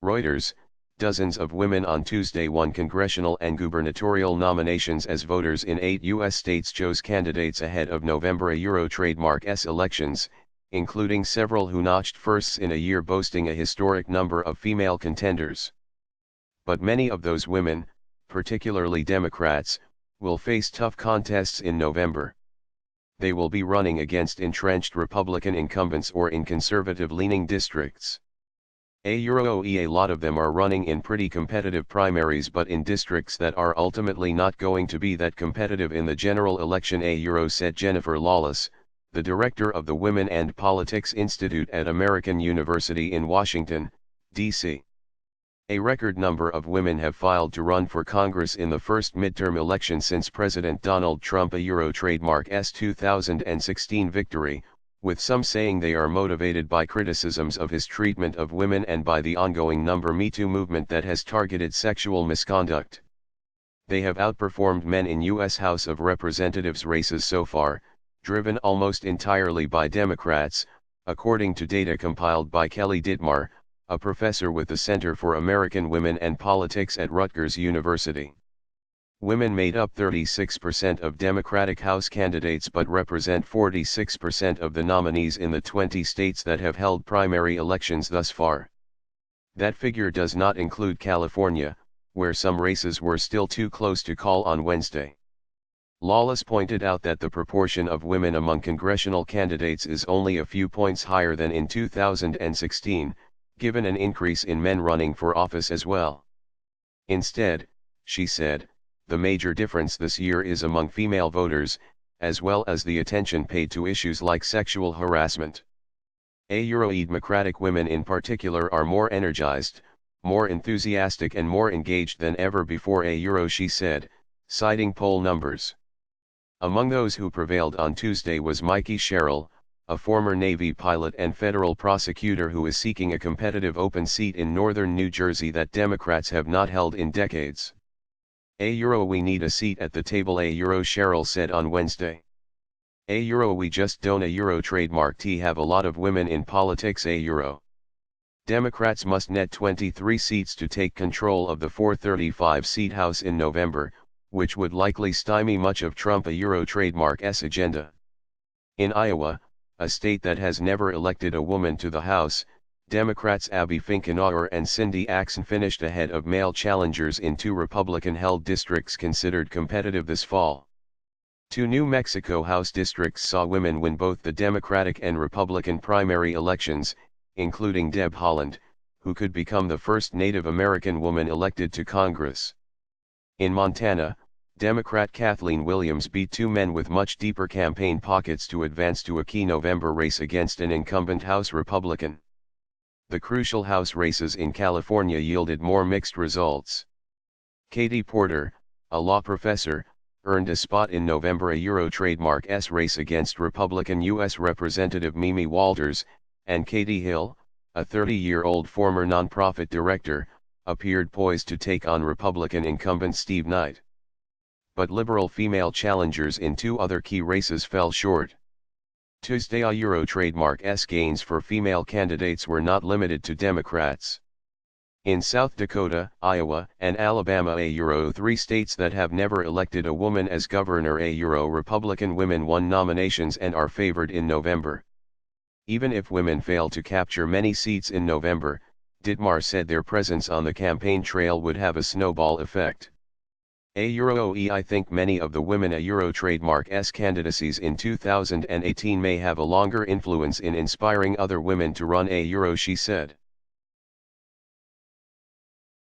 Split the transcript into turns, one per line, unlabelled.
Reuters, dozens of women on Tuesday won congressional and gubernatorial nominations as voters in 8 U.S. states chose candidates ahead of November trademark S elections, including several who notched firsts in a year, boasting a historic number of female contenders. But many of those women, particularly Democrats, will face tough contests in November. They will be running against entrenched Republican incumbents or in conservative-leaning districts. A lot of them are running in pretty competitive primaries, but in districts that are ultimately not going to be that competitive in the general election, said Jennifer Lawless, the director of the Women and Politics Institute at American University in Washington, D.C. A record number of women have filed to run for Congress in the first midterm election since President Donald Trump's trademark S 2016 victory, with some saying they are motivated by criticisms of his treatment of women and by the ongoing Me Too movement that has targeted sexual misconduct. They have outperformed men in U.S. House of Representatives races so far, driven almost entirely by Democrats, according to data compiled by Kelly Dittmar, a professor with the Center for American Women and Politics at Rutgers University. Women made up 36% of Democratic House candidates but represent 46% of the nominees in the 20 states that have held primary elections thus far. That figure does not include California, where some races were still too close to call on Wednesday. Lawless pointed out that the proportion of women among congressional candidates is only a few points higher than in 2016, given an increase in men running for office as well. Instead, she said, the major difference this year is among female voters, as well as the attention paid to issues like sexual harassment. Democratic women in particular are more energized, more enthusiastic and more engaged than ever before, she said, citing poll numbers. Among those who prevailed on Tuesday was Mikey Sherrill, a former Navy pilot and federal prosecutor who is seeking a competitive open seat in northern New Jersey that Democrats have not held in decades. We need a seat at the table, Sherrill said on Wednesday. We just don't trademark have a lot of women in politics, Democrats must net 23 seats to take control of the 435-seat House in November, which would likely stymie much of Trump's trademark S agenda. In Iowa, a state that has never elected a woman to the House, Democrats Abby Finkenauer and Cindy Axon finished ahead of male challengers in two Republican-held districts considered competitive this fall. Two New Mexico House districts saw women win both the Democratic and Republican primary elections, including Deb Haaland, who could become the first Native American woman elected to Congress. In Montana, Democrat Kathleen Williams beat two men with much deeper campaign pockets to advance to a key November race against an incumbent House Republican. The crucial House races in California yielded more mixed results. Katie Porter, a law professor, earned a spot in November trademark S race against Republican U.S. Representative Mimi Walters, and Katie Hill, a 30-year-old former nonprofit director, appeared poised to take on Republican incumbent Steve Knight. But liberal female challengers in two other key races fell short. Tuesday trademark S gains for female candidates were not limited to Democrats. In South Dakota, Iowa, and Alabama, three states that have never elected a woman as governor, Republican women won nominations and are favored in November. Even if women fail to capture many seats in November, Dittmar said their presence on the campaign trail would have a snowball effect. I think many of the women trademark S candidacies in 2018 may have a longer influence in inspiring other women to run, she said.